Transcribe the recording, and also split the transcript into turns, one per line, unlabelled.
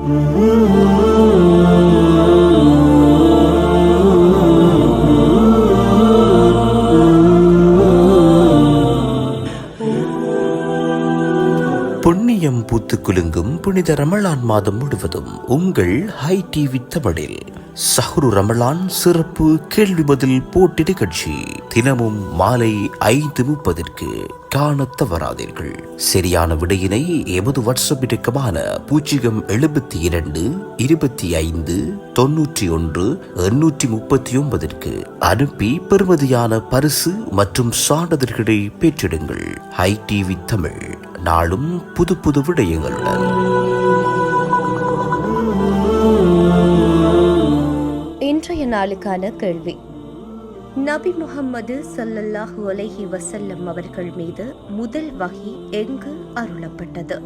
புண்ணியம் பூத்து குலுங்கும் புனித ரமலான் மாதம் முழுவதும் உங்கள் ஹை டிவி தமிழில் சஹ்ரு ரமலான் சிறப்பு கேள்வி பதில் போட்டி நிகழ்ச்சி தினமும் மாலை 5:30 காணத் தவறாதீர்கள். சரியான விடையினை எமது வாட்ஸ்அப் இலக்கமான 072 25 91 839 அனுப்பி பெறுமதியான பரிசு மற்றும் சான்றிதழ்களை பெற்றிடுங்கள். ஹை டிவி தமிழ், நாளும் புது புது விடயங்களுடன்.
இன்றைய நாளுக்கான கேள்வி: நபி முஹம்மது ஸல்லல்லாஹு அலைஹி வஸல்லம் அவர்கள் மீது முதல் வஹி எங்கு அருளப்பட்டது?